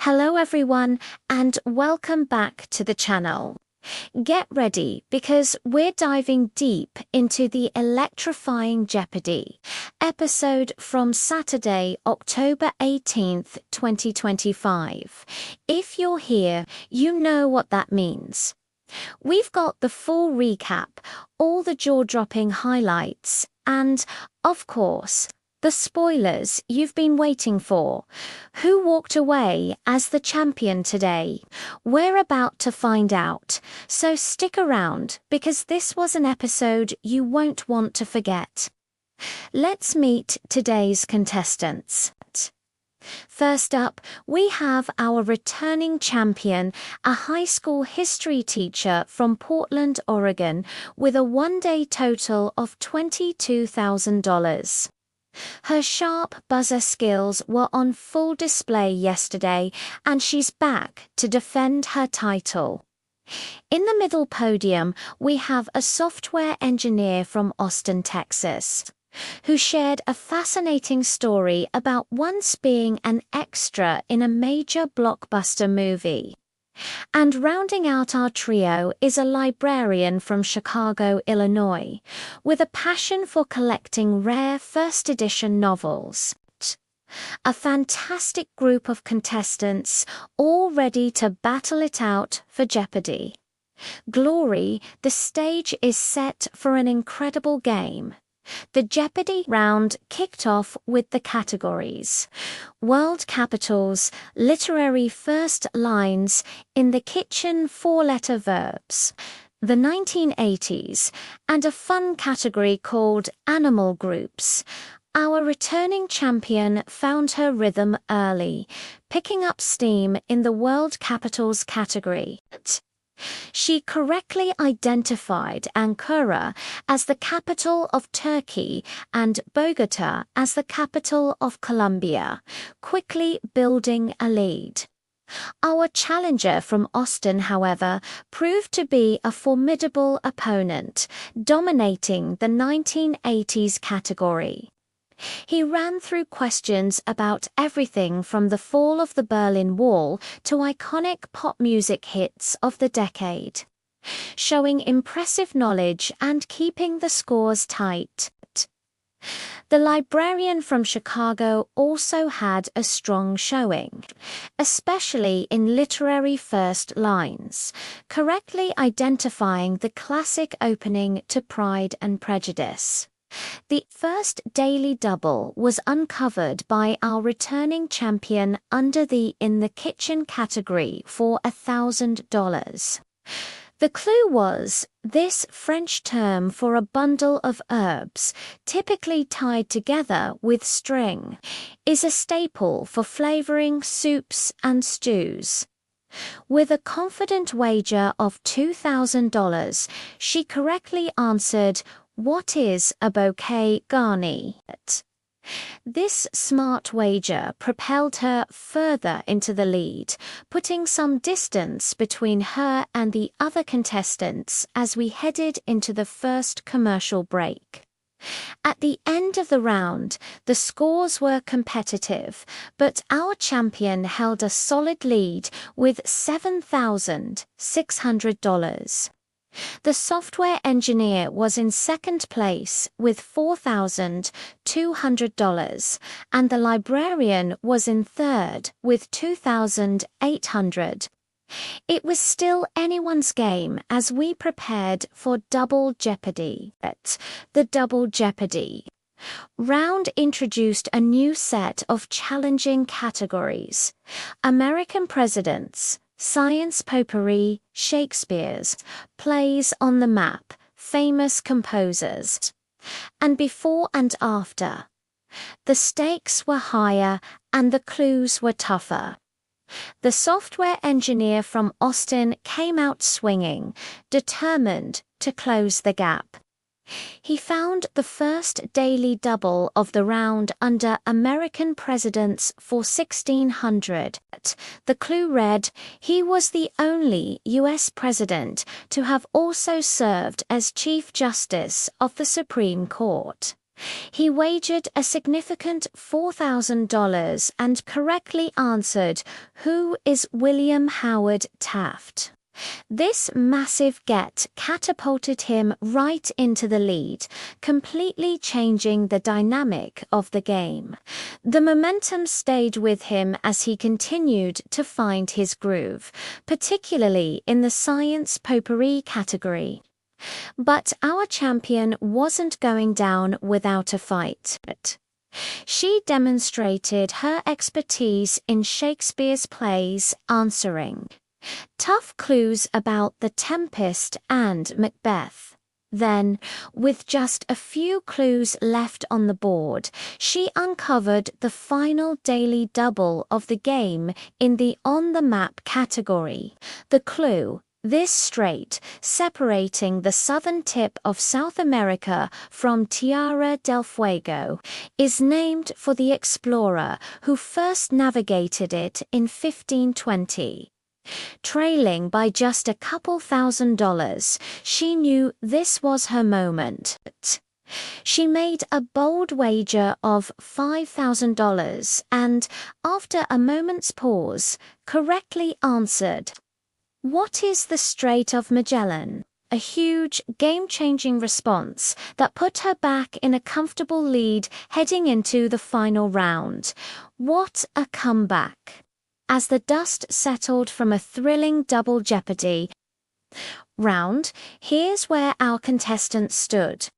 Hello everyone and welcome back to the channel. Get ready because we're diving deep into the electrifying Jeopardy! Episode from Saturday, October 18th, 2025. If you're here, you know what that means. We've got the full recap, all the jaw-dropping highlights, and, of course, the spoilers you've been waiting for. Who walked away as the champion today? We're about to find out, so stick around because this was an episode you won't want to forget. Let's meet today's contestants. First up, we have our returning champion, a high school history teacher from Portland, Oregon, with a one-day total of $22,000. Her sharp buzzer skills were on full display yesterday, and she's back to defend her title. In the middle podium, we have a software engineer from Austin, Texas, who shared a fascinating story about once being an extra in a major blockbuster movie. And rounding out our trio is a librarian from Chicago, Illinois, with a passion for collecting rare first edition novels. A fantastic group of contestants, all ready to battle it out for Jeopardy! Glory, the stage is set for an incredible game. The Jeopardy! Round kicked off with the categories: World Capitals, Literary First Lines, In the Kitchen Four-Letter Verbs, the 1980s, and a fun category called Animal Groups. Our returning champion found her rhythm early, picking up steam in the World Capitals category. She correctly identified Ankara as the capital of Turkey and Bogota as the capital of Colombia, quickly building a lead. Our challenger from Austin, however, proved to be a formidable opponent, dominating the 1980s category. He ran through questions about everything from the fall of the Berlin Wall to iconic pop music hits of the decade, showing impressive knowledge and keeping the scores tight. The librarian from Chicago also had a strong showing, especially in literary first lines, correctly identifying the classic opening to Pride and Prejudice. The first daily double was uncovered by our returning champion under the In the Kitchen category for $1,000. The clue was, this French term for a bundle of herbs, typically tied together with string, is a staple for flavoring soups and stews. With a confident wager of $2,000, she correctly answered, "What is a bouquet garni?" This smart wager propelled her further into the lead, putting some distance between her and the other contestants as we headed into the first commercial break. At the end of the round, the scores were competitive, but our champion held a solid lead with $7,600. The software engineer was in second place with $4,200, and the librarian was in third with $2,800. It was still anyone's game as we prepared for Double Jeopardy! The Double Jeopardy! Round introduced a new set of challenging categories: American presidents, science potpourri, Shakespeare's, plays on the map, famous composers, and before and after. The stakes were higher and the clues were tougher. The software engineer from Austin came out swinging, determined to close the gap. He found the first daily double of the round under American presidents for 1600. The clue read, he was the only U.S. president to have also served as Chief Justice of the Supreme Court. He wagered a significant $4,000 and correctly answered, "Who is William Howard Taft?" This massive get catapulted him right into the lead, completely changing the dynamic of the game. The momentum stayed with him as he continued to find his groove, particularly in the science potpourri category. But our champion wasn't going down without a fight. She demonstrated her expertise in Shakespeare's plays, answering tough clues about The Tempest and Macbeth. Then, with just a few clues left on the board, she uncovered the final daily double of the game in the On the Map category. The clue, this strait, separating the southern tip of South America from Tierra del Fuego, is named for the explorer who first navigated it in 1520. Trailing by just a couple $1,000, she knew this was her moment. She made a bold wager of $5,000 and, after a moment's pause, correctly answered, "What is the Strait of Magellan?" A huge, game-changing response that put her back in a comfortable lead heading into the final round. What a comeback! As the dust settled from a thrilling double Jeopardy round, here's where our contestants stood.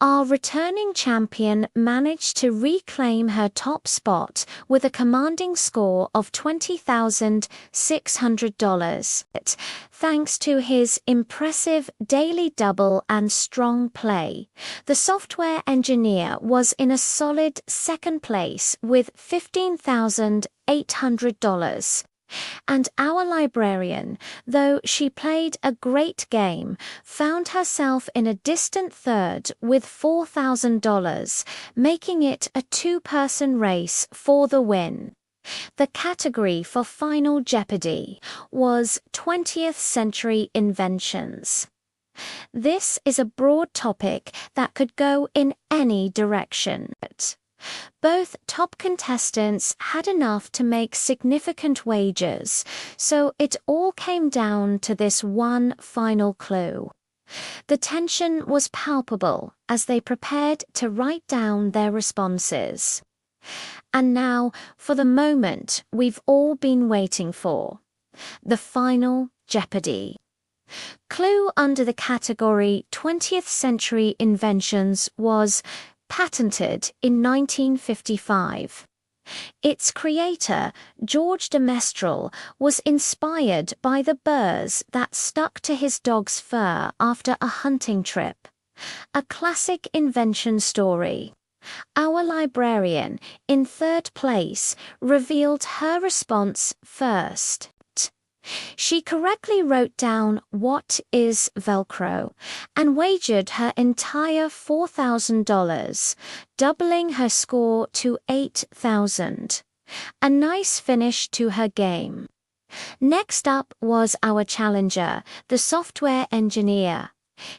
Our returning champion managed to reclaim her top spot with a commanding score of $20,600, thanks to his impressive daily double and strong play. The software engineer was in a solid second place with $15,800. And our librarian, though she played a great game, found herself in a distant third with $4,000, making it a two-person race for the win. The category for Final Jeopardy was 20th Century Inventions. This is a broad topic that could go in any direction. Both top contestants had enough to make significant wagers, so it all came down to this one final clue. The tension was palpable as they prepared to write down their responses. And now, for the moment we've all been waiting for. The Final Jeopardy! Clue under the category 20th Century Inventions was patented in 1955. Its creator, George de Mestral, was inspired by the burrs that stuck to his dog's fur after a hunting trip. A classic invention story. Our librarian, in third place, revealed her response first. She correctly wrote down "What is Velcro?" and wagered her entire $4,000, doubling her score to $8,000. A nice finish to her game. Next up was our challenger, the software engineer.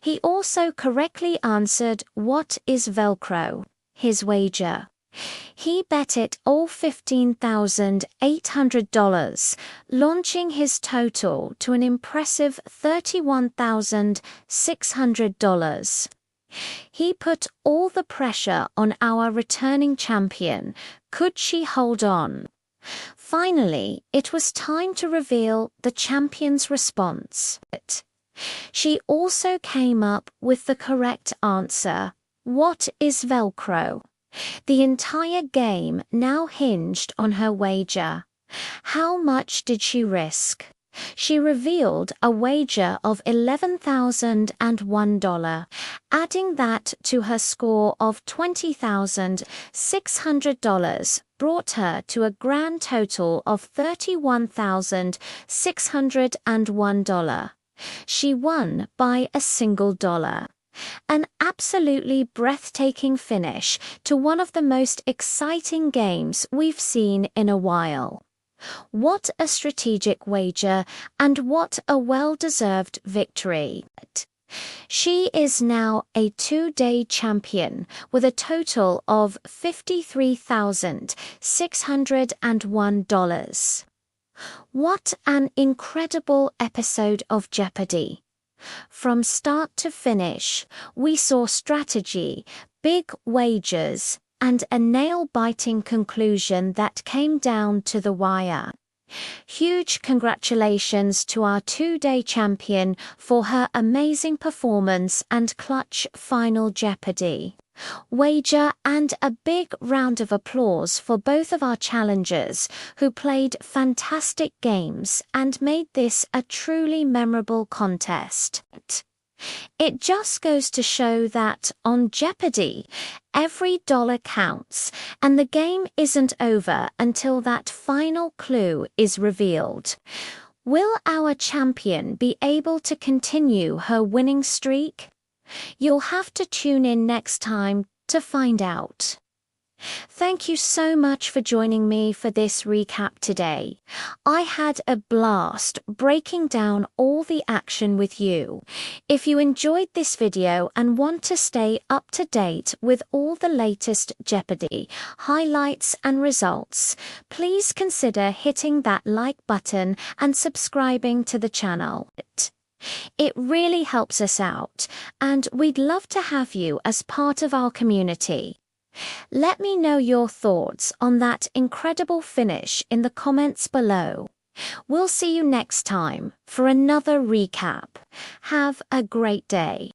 He also correctly answered "What is Velcro?" his wager. He bet it all $15,800, launching his total to an impressive $31,600. He put all the pressure on our returning champion. Could she hold on? Finally, it was time to reveal the champion's response. She also came up with the correct answer. What is Velcro? The entire game now hinged on her wager. How much did she risk? She revealed a wager of $11,001, adding that to her score of $20,600 brought her to a grand total of $31,601. She won by a single dollar. An absolutely breathtaking finish to one of the most exciting games we've seen in a while. What a strategic wager, and what a well-deserved victory. She is now a 2-day champion with a total of $53,601. What an incredible episode of Jeopardy! From start to finish, we saw strategy, big wagers, and a nail-biting conclusion that came down to the wire. Huge congratulations to our 2-day champion for her amazing performance and clutch final Jeopardy! Wager, and a big round of applause for both of our challengers who played fantastic games and made this a truly memorable contest. It just goes to show that on Jeopardy, every dollar counts, and the game isn't over until that final clue is revealed. Will our champion be able to continue her winning streak? You'll have to tune in next time to find out. Thank you so much for joining me for this recap today. I had a blast breaking down all the action with you. If you enjoyed this video and want to stay up to date with all the latest Jeopardy highlights and results, please consider hitting that like button and subscribing to the channel. It really helps us out, and we'd love to have you as part of our community. Let me know your thoughts on that incredible finish in the comments below. We'll see you next time for another recap. Have a great day.